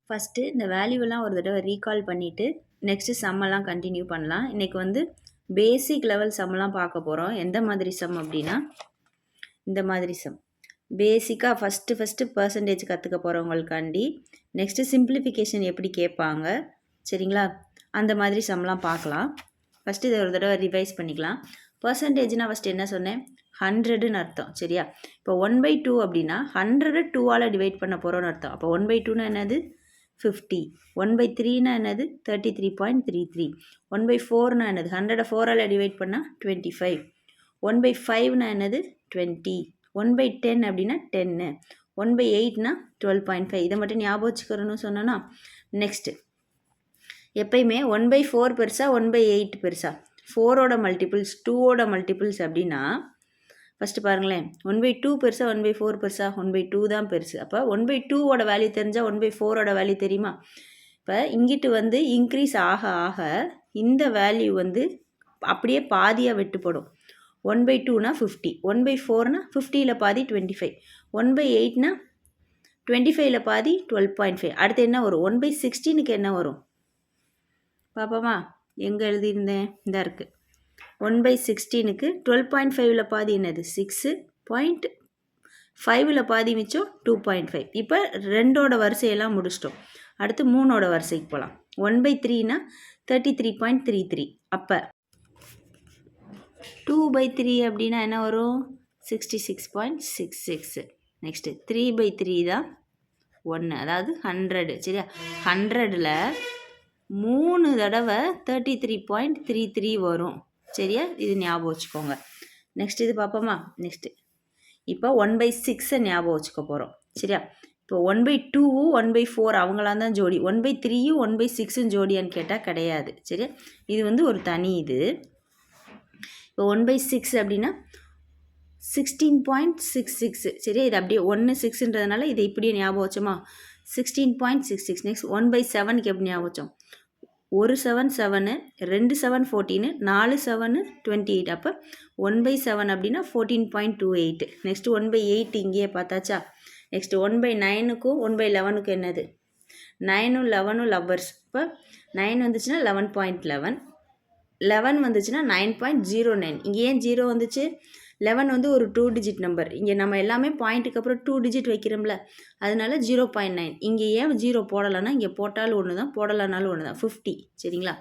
First இந்த வேல்யூவெல்லாம் ஒரு தடவை ரீகால் பண்ணிவிட்டு நெக்ஸ்ட்டு சம்மெல்லாம் கண்டினியூ பண்ணலாம். இன்றைக்கி வந்து பேசிக் லெவல் சம்மெல்லாம் பார்க்க போகிறோம். எந்த மாதிரி சம் அப்படின்னா இந்த மாதிரி சம். பேசிக்காக ஃபஸ்ட்டு பர்சன்டேஜ் கற்றுக்க போகிறவங்களுக்காண்டி நெக்ஸ்ட்டு சிம்பிளிஃபிகேஷன் எப்படி கேட்பாங்க சரிங்களா, அந்த மாதிரி சம்லாம் பார்க்கலாம். ஃபஸ்ட்டு இதை ஒரு தடவை ரிவைஸ் பண்ணிக்கலாம். பர்சன்டேஜ்னால் ஃபஸ்ட்டு என்ன சொன்னேன், 100ன்னு அர்த்தம் சரியா. இப்போ 1/2 அப்படின்னா 100 2ஆல் டிவைட் பண்ண போகிறோன்னு அர்த்தம். அப்போ 1/2னா என்னது 50. 1/3னா என்னது 33.33. 1/4னா என்னது 100 4ஆல் டிவைட் பண்ணால் 25. 1/5னா என்னது 20. 1/10 அப்படின்னா 10. 1/8னா 12.5. இதை மட்டும் ஞாபகம் வச்சுக்கிறோன்னு சொன்னோன்னா நெக்ஸ்ட்டு எப்பயுமே 1/4 பெருசா 1/8 பெருசா, 4ஓட மல்டிபிள்ஸ் 2ஓட மல்டிபிள்ஸ் அப்படின்னா ஃபஸ்ட்டு பாருங்களேன், 1/2 பெருசா 1/4 பெருசா, 1/2 தான் பெருசு. அப்போ 1/2ஓட வேல்யூ தெரிஞ்சால் 1/4ஓட வேல்யூ தெரியுமா. இப்போ இங்கிட்டு வந்து இன்க்ரீஸ் ஆக ஆக இந்த வேல்யூ வந்து அப்படியே பாதியாக வெட்டுப்படும். 1/2னா 50, 1/4னா 50ல் பாதி 25, 1/8னா 25ல் பாதி 12.5. அடுத்து என்ன வரும், 1/16க்கு என்ன வரும் பாப்பாமா, எங்கே எழுதியிருந்தேன் இந்த இருக்குது 1/16க்கு 12.5ல் பாதி என்னது 6.5ல் பாதி மிச்சம் 2.5. இப்போ 2ஓட வரிசையெல்லாம் முடிச்சிட்டோம். அடுத்து 3ஓட வரிசைக்கு போகலாம். 1/3னா 33.33. அப்போ 2/3 அப்படின்னா என்ன வரும் 66.66. நெக்ஸ்ட்டு 3/3 தான் 1, அதாவது 100 சரியா. 100ல் 3 தடவை 33.33 வரும் சரியா, இது ஞாபகம் வச்சுக்கோங்க. நெக்ஸ்ட் இது பார்ப்போமா. நெக்ஸ்ட்டு இப்போ 1/6 ஞாபகம் வச்சுக்க போகிறோம் சரியா. இப்போ 1/2 1/4 அவங்களாம் தான் ஜோடி. 1/3 1/6 ஜோடியான்னு கேட்டால் கிடையாது சரியா. இது வந்து ஒரு தனி இது. இப்போ 1/6 அப்படின்னா 16.66 சரியா. இது அப்படியே 1 6ன்றதுனால இதை இப்படியே ஞாபகம் வச்சோமா 16.66. நெக்ஸ்ட் 1/7க்கு எப்படி ஞாபகம் வச்சோம், 1 7 7, 2 7 14, 4 7 28. அப்போ 1/7 அப்படின்னா 14.28. நெக்ஸ்ட்டு 1/8 இங்கேயே பார்த்தாச்சா. நெக்ஸ்ட்டு 1/9க்கும் 1/11க்கும் என்னது 9ம் 11ம் லவ்வர்ஸ். இப்போ 9 வந்துச்சுன்னா 11.11, 11 வந்துச்சுன்னா 9.09. இங்கே ஏன் 0 வந்துச்சு, 11 வந்து ஒரு 2 டிஜிட் நம்பர். இங்கே நம்ம எல்லாமே பாயிண்ட்டுக்கு அப்புறம் 2 டிஜிட் வைக்கிறோம்ல, அதனால 0.9. இங்கே ஏன் 0 போடலைன்னா இங்கே போட்டாலும் ஒன்று தான் போடலைனாலும் ஒன்று தான் 50 சரிங்களா.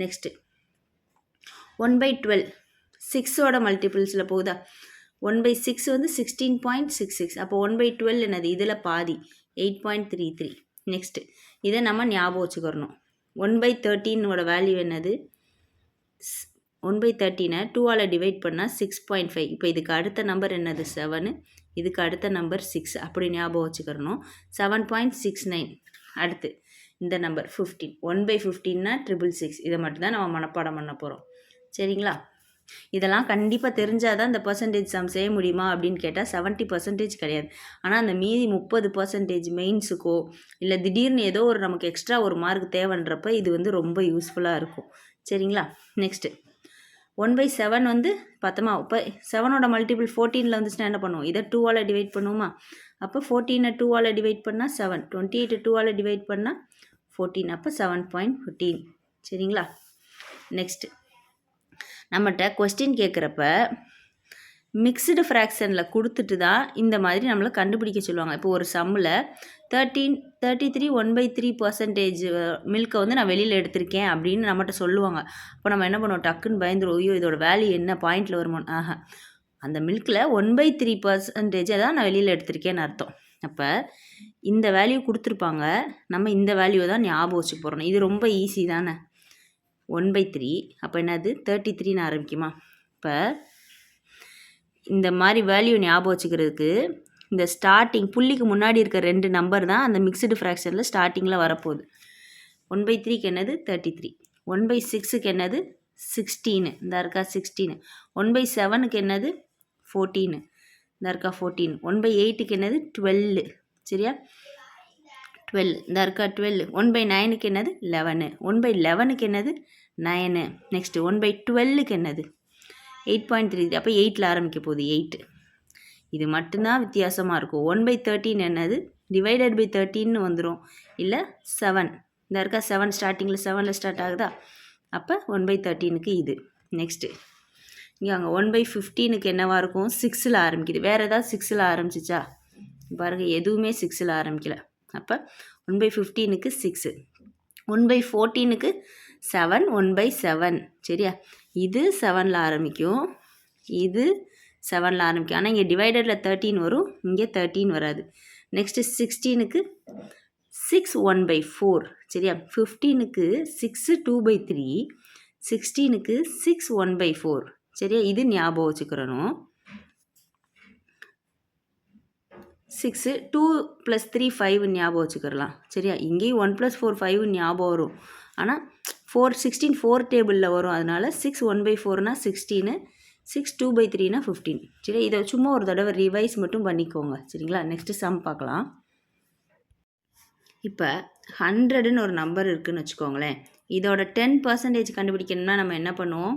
நெக்ஸ்ட்டு 1/12 6ஓட மல்டிபிள்ஸில் போகுதா. 1/6 வந்து 16.66. அப்போ 1/12 என்னது இதில் பாதி 8.33. நெக்ஸ்ட்டு இதை நம்ம ஞாபகம் வச்சுக்கிறணும். 1/13ஓட வேல்யூ என்னது 1/13 2ஆல் டிவைட் பண்ணால் 6.5. இப்போ இதுக்கு அடுத்த நம்பர் என்னது 7, இதுக்கு அடுத்த நம்பர் 6 அப்படி ஞாபகம் வச்சுக்கிறணும். 7.69. அடுத்து இந்த நம்பர் 15. 1/15னா 666. இதை மட்டும்தான் நம்ம மனப்பாடம் பண்ண போகிறோம் சரிங்களா. இதெல்லாம் கண்டிப்பாக தெரிஞ்சால் தான் இந்த பர்சன்டேஜ் சம் செய்ய முடியுமா அப்படின்னு கேட்டால் 70% கிடையாது. ஆனால் அந்த மீதி 30% மெயின்ஸுக்கோ இல்லை திடீர்னு ஏதோ ஒரு நமக்கு எக்ஸ்ட்ரா ஒரு மார்க் தேவைன்றப்ப இது வந்து ரொம்ப யூஸ்ஃபுல்லாக இருக்கும் சரிங்களா. நெக்ஸ்ட்டு 1/7 வந்து பார்த்தோமா. இப்போ 7ஓட மல்டிபிள் 14ல் வந்துச்சுன்னா என்ன பண்ணுவோம், இதை 2ஆல் டிவைட் பண்ணுவோமா. அப்போ 14 2ஆல் டிவைட் பண்ணால் 7, 28 2ஆல் டிவைட் பண்ணால் 14. அப்போ 7.15 சரிங்களா. நெக்ஸ்ட்டு நம்மகிட்ட கொஸ்டின் கேட்குறப்ப மிக்ஸ்டு ஃப்ராக்ஷனில் கொடுத்துட்டு தான் இந்த மாதிரி நம்மளை கண்டுபிடிக்க சொல்லுவாங்க. இப்போ ஒரு சம்மில் 33 1/3% மில்கை வந்து நான் வெளியில் எடுத்திருக்கேன் அப்படின்னு நம்மகிட்ட சொல்லுவாங்க. அப்போ நம்ம என்ன பண்ணுவோம், டக்குன்னு பயந்துருவோம், ஐயோ இதோட வேல்யூ என்ன பாயிண்டில் வருமோன்னு. அந்த மில்கில் 1/3% தான் நான் வெளியில் எடுத்திருக்கேன்னு அர்த்தம். அப்போ இந்த வேல்யூ கொடுத்துருப்பாங்க, நம்ம இந்த வேல்யூவை தான் ஞாபகம் வச்சு போகிறோம். இது ரொம்ப ஈஸி தானே. 1/3 அப்போ என்னது 33ன்னு ஆரம்பிக்குமா. இப்போ இந்த மாதிரி வேல்யூ ஞாபகம் வச்சுக்கிறதுக்கு இந்த ஸ்டார்டிங் புள்ளிக்கு முன்னாடி இருக்க 2 நம்பர் தான் அந்த மிக்ஸ்டு ஃப்ராக்ஷனில் ஸ்டார்டிங்கில் வரப்போகுது. 1/3க்கு என்னது 33, 1/6க்கு என்னது 16, இந்த இருக்கா 16, 1/7க்கு என்னது 14, இந்த இருக்கா 14, 1/8க்கு என்னது 12 சரியா 12, இந்த இருக்கா 12, 1/9க்கு என்னது 11, 1/11க்கு என்னது 9. நெக்ஸ்ட்டு 1/12க்கு என்னது 8.33. அப்போ 8ல் ஆரம்பிக்க போகுது 8. இது மட்டும்தான் வித்தியாசமாக இருக்கும். 1/13 என்னது டிவைடட் பை 13 வந்துடும், இல்லை 7 இந்த இருக்கா 7 ஸ்டார்டிங்கில் 7ல் ஸ்டார்ட் ஆகுதா, அப்போ 1/13க்கு இது. நெக்ஸ்ட்டு இங்கே அங்கே 1/15க்கு என்னவாக இருக்கும், 6ல் ஆரம்பிக்குது. வேறு ஏதாவது 6ல் ஆரம்பிச்சிச்சா பாருங்கள், எதுவுமே 6ல் ஆரம்பிக்கல. அப்போ 1/15க்கு 6, 1/14க்கு 7, 1/7 சரியா. இது 7ல் ஆரம்பிக்கும், இது 7ல் ஆரம்பிக்கும். ஆனால் இங்கே டிவைடரில் 13 வரும், இங்கே 13 வராது. நெக்ஸ்ட்டு 16க்கு 6 1/4 சரியா. 15க்கு 6 2/3, 16க்கு 6 1/4 சரியா. இது ஞாபகம் வச்சுக்கிறணும். 6 2 + 3 5 ஞாபகம் வச்சுக்கிறலாம் சரியா. இங்கேயும் 1 + 4 5 ஞாபகம் வரும், ஆனால் 16 4 டேபிளில் வரும். அதனால் 6 1/4னா 16, 6 2/3னா 15 சரி. இதை சும்மா ஒரு தடவை ரிவைஸ் மட்டும் பண்ணிக்கோங்க சரிங்களா. நெக்ஸ்ட்டு சம் பார்க்கலாம். இப்போ 100ன்னு ஒரு நம்பர் இருக்குதுன்னு வச்சுக்கோங்களேன். இதோட 10% கண்டுபிடிக்கணும்னா நம்ம என்ன பண்ணுவோம்,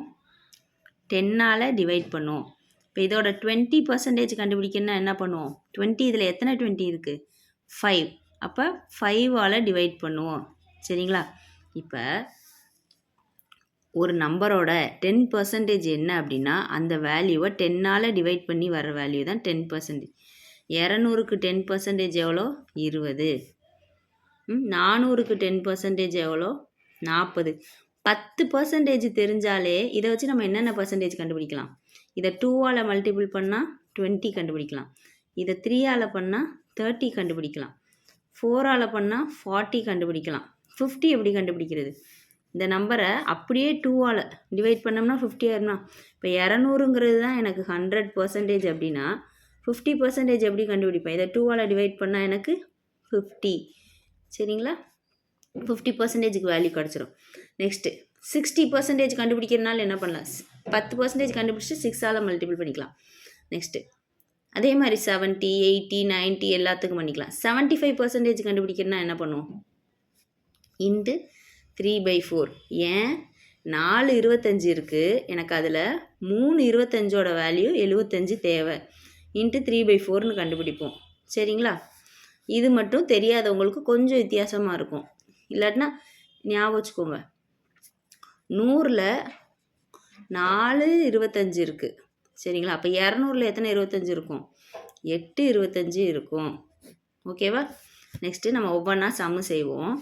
10ஆல் டிவைட் பண்ணுவோம். இப்போ இதோட 20% கண்டுபிடிக்கணும்னா என்ன பண்ணுவோம், 20 இதில் எத்தனை 20 இருக்குது, 5. அப்போ 5ஆல் டிவைட் பண்ணுவோம் சரிங்களா. இப்போ ஒரு நம்பரோட 10% என்ன அப்படின்னா அந்த வேல்யூவை 10ஆல் டிவைட் பண்ணி வர வேல்யூ தான் 10%. 200க்கு 10% எவ்வளோ, 20. 400க்கு 10% எவ்வளோ, 40. 10% தெரிஞ்சாலே இதை வச்சு நம்ம என்னென்ன பர்சன்டேஜ் கண்டுபிடிக்கலாம். இதை 2ஆல் மல்டிபிள் பண்ணால் 20 கண்டுபிடிக்கலாம், இதை 3ஆல் பண்ணால் 30 கண்டுபிடிக்கலாம், 4ஆல் பண்ணால் 40 கண்டுபிடிக்கலாம். 50 எப்படி கண்டுபிடிக்கிறது, இந்த நம்பரை அப்படியே 2ஆல் டிவைட் பண்ணோம்னா 50 ஆயிரும்னா. இப்போ 200ங்கிறது தான் எனக்கு 100% அப்படின்னா 50% எப்படி கண்டுபிடிப்பேன், இதை 2ஆல் டிவைட் பண்ணால் எனக்கு 50 சரிங்களா. 50%க்கு வேல்யூ கிடச்சிரும். நெக்ஸ்ட்டு 60% கண்டுபிடிக்கிறதுனால என்ன பண்ணலாம், 10% கண்டுபிடிச்சி 6ஆல் மல்டிபிள் பண்ணிக்கலாம். நெக்ஸ்ட்டு அதே மாதிரி 70 80 90 எல்லாத்துக்கும் பண்ணிக்கலாம். 75% கண்டுபிடிக்கிறதுனா என்ன பண்ணுவோம், இன்ட்டு 3/4. ஏன் 4 25 இருக்குது எனக்கு, அதில் 3 25ஓட வேல்யூ 75 தேவை, இன்ட்டு 3/4ன்னு கண்டுபிடிப்போம் சரிங்களா. இது மட்டும் தெரியாதவங்களுக்கு கொஞ்சம் வித்தியாசமாக இருக்கும், இல்லாட்டினா ஞாபகம் வச்சுக்கோங்க. 100ல் 4 25 இருக்குது சரிங்களா. அப்போ 200ல் எத்தனை 25 இருக்கும், 8 25 இருக்கும் ஓகேவா. நெக்ஸ்ட்டு நம்ம ஒவ்வொன்றா சம்மு செய்வோம்.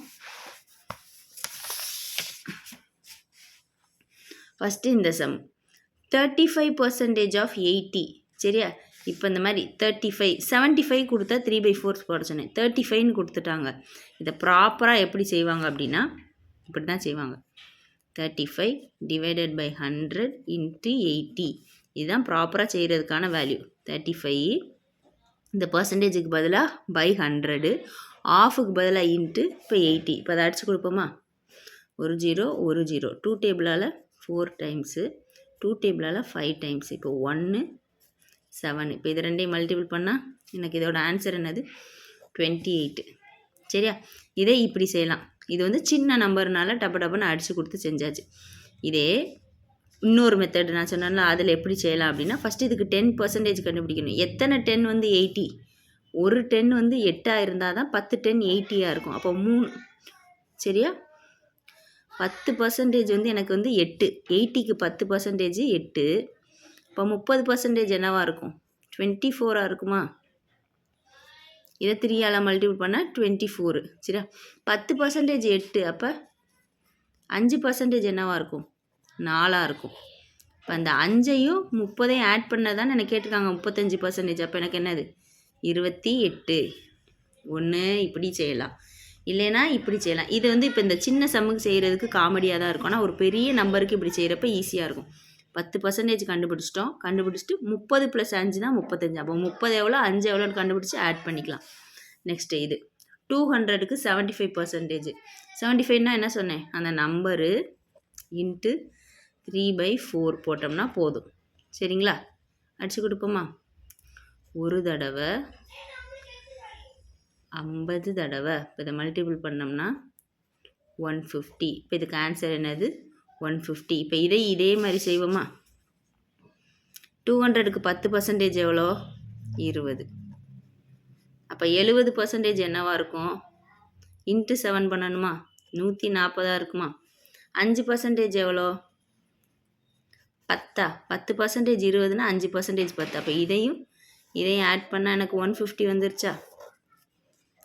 ஃபஸ்ட்டு இந்த சம் 35% ஆஃப் 80 சரியா. இப்போ இந்த மாதிரி 35 75 கொடுத்தா 3/4 போட சொன்னேன், 35ன்னு கொடுத்துட்டாங்க. இதை ப்ராப்பராக எப்படி செய்வாங்க அப்படின்னா இப்படி தான் செய்வாங்க, 35 டிவைடட் பை 100 இன்ட்டு 80. இதுதான் ப்ராப்பராக செய்கிறதுக்கான வேல்யூ. 35 இந்த பர்சன்டேஜுக்கு பதிலாக பை 100, ஆஃபுக்கு பதிலாக இன்ட்டு இப்போ 80. இப்போ அதை அடித்து கொடுப்போமா, 1 0 1 0, 2 டேபிளால் 4 டைம்ஸு, 2 டேபிளால் 5 டைம்ஸ். இப்போ 1 7. இப்போ இது ரெண்டையும் மல்டிபிள் பண்ணால் எனக்கு இதோட ஆன்சர் என்னது, 28 சரியா. இதே இப்படி செய்யலாம். இது வந்து சின்ன நம்பர்னால டப்புன்னு அடித்து கொடுத்து செஞ்சாச்சு. இதே இன்னொரு மெத்தட் நான் சொன்னேன்ல, அதில் எப்படி செய்யலாம் அப்படின்னா, ஃபஸ்ட்டு இதுக்கு 10% கண்டுபிடிக்கணும். எத்தனை 10 வந்து 80, ஒரு 10 வந்து 8ஆக இருந்தால் தான் 10 10 80ஆக இருக்கும். அப்போ 3 சரியா. 10% வந்து எனக்கு வந்து 8, 80க்கு 10% 8. இப்போ 30% என்னவாக இருக்கும், 24ஆக இருக்குமா. இதை 3ஆல் மல்டிபிள் பண்ணால் 24 சரியா. 10% 8, அப்போ 5% என்னவாக இருக்கும், 4ஆக இருக்கும். இப்போ அந்த 5ஐயும் 30ஐயும் ஆட் பண்ண தான் எனக்கு கேட்டிருக்காங்க 35%. அப்போ எனக்கு என்னது 28. ஒன்று இப்படி செய்யலாம், இல்லைனா இப்படி செய்யலாம். இது வந்து இப்போ இந்த சின்ன சம்முக்கு செய்கிறதுக்கு காமெடியாக தான் இருக்கும், ஆனால் ஒரு பெரிய நம்பருக்கு இப்படி செய்கிறப்ப ஈஸியாக இருக்கும். 10% கண்டுபிடிச்சிட்டோம், கண்டுபிடிச்சிட்டு 30 + 5 தான் 35. அப்போ 30 எவ்வளோ 5 எவ்வளோன்னு கண்டுபிடிச்சி ஆட் பண்ணிக்கலாம். நெக்ஸ்ட்டு இது 200க்கு 75%. 75னா என்ன சொன்னேன், அந்த நம்பரு இன்ட்டு 3/4 போட்டோம்னா போதும் சரிங்களா. அடித்து கொடுப்போமா, ஒரு தடவை 50 தடவை. இப்போ இதை மல்டிபிள் பண்ணோம்னா 150. இப்போ இதுக்கு ஆன்சர் என்னது 150. இப்போ இதே மாதிரி செய்வோமா. 200க்கு 10% எவ்வளோ, 20. அப்போ 70% என்னவாக இருக்கும்? இன்ட்டு 7 பண்ணணுமா? 140 இருக்குமா? 5% எவ்வளோ? 10. 10% 20னா 5% 10. அப்போ இதையும் ஆட் பண்ணால் எனக்கு 150 வந்துருச்சா?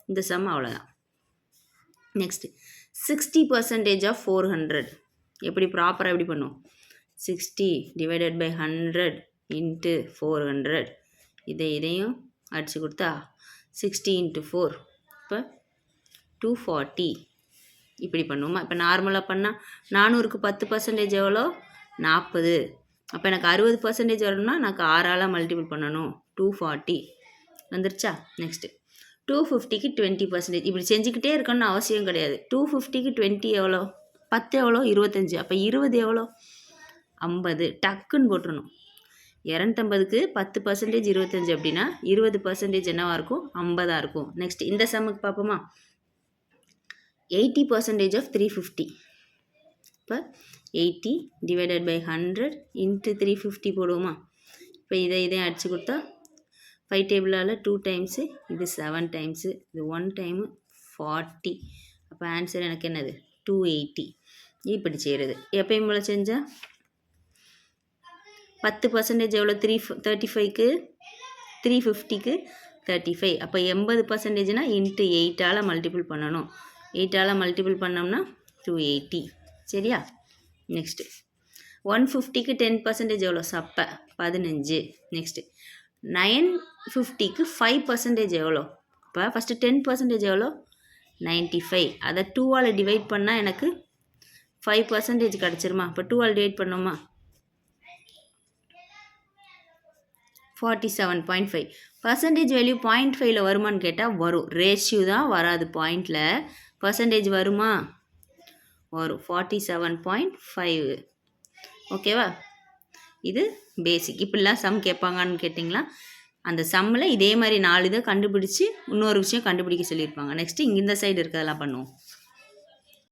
இந்த சம் அவ்வளோதான். நெக்ஸ்ட்டு 60% ஆஃப் 400 எப்படி ப்ராப்பராக எப்படி பண்ணுவோம்? 60 டிவைடட் பை 100 இன்ட்டு 400 இதையும் அடித்து கொடுத்தா 60 இன்ட்டு 4 இப்போ 240 இப்படி பண்ணுவோமா? இப்போ நார்மலாக பண்ணால் 400க்கு 10% எவ்வளோ? 40. அப்போ எனக்கு 60% வரணும்னா எனக்கு 6ஆல் மல்டிபிள் பண்ணணும். 240 வந்துருச்சா? நெக்ஸ்ட்டு 250க்கு 20%. இப்படி செஞ்சுக்கிட்டே இருக்கணும்னு அவசியம் கிடையாது. 250க்கு 20 எவ்வளோ? 10 எவ்வளோ? 25. அப்போ 20 எவ்வளோ? 50. டக்குன்னு போட்டுருணும். 250க்கு 10% 25 அப்படின்னா 20% என்னவாக இருக்கும்? 50ஆக இருக்கும். நெக்ஸ்ட் இந்த சம்முக்கு பார்ப்போமா? 80% ஆஃப் 350. இப்போ 80 டிவைடட் பை 100 இன்ட்டு 350 போடுவோமா? இப்போ இதையும் அடித்து கொடுத்தா 5 டேபிளால் 2 டைம்ஸு, இது 7 டைம்ஸு, இது 1 டைமு 40. அப்போ ஆன்சர் எனக்கு என்னது? 280. இப்படி செய்கிறது. எப்பயும் போல் செஞ்சால் 10% எவ்வளோ? 35க்கு 350க்கு 35. அப்போ 80%னா இன்ட்டு 8ஆல் மல்டிபிள் பண்ணணும். 8ஆல் மல்டிபிள் பண்ணோம்னா 280. சரியா? நெக்ஸ்ட்டு 150க்கு 10% எவ்வளோ? சப்பை 15. நெக்ஸ்ட்டு 950க்கு 5% எவ்வளோ? இப்போ ஃபஸ்ட்டு 10% எவ்வளோ? 95. அதை 2ஆல் டிவைட் பண்ணால் எனக்கு 5% கிடச்சிருமா? இப்போ 2ஆல் டிவைட் பண்ணோமா? 47.5. பர்சன்டேஜ் வேல்யூ 0.5ல் வருமானு கேட்டால் வரும். ரேஷியோ தான் வராது. பாயிண்டில் பர்சன்டேஜ் வருமா? வரும். 47.5. ஓகேவா? இது பேசிக். இப்படிலாம் சம் கேட்பாங்கன்னு கேட்டிங்களா? அந்த சம்மில் இதே மாதிரி 4 இதை கண்டுபிடிச்சி இன்னொரு விஷயம் கண்டுபிடிக்க சொல்லியிருப்பாங்க. நெக்ஸ்ட்டு இங்கே இந்த சைடு இருக்கிறதெல்லாம் பண்ணுவோம்.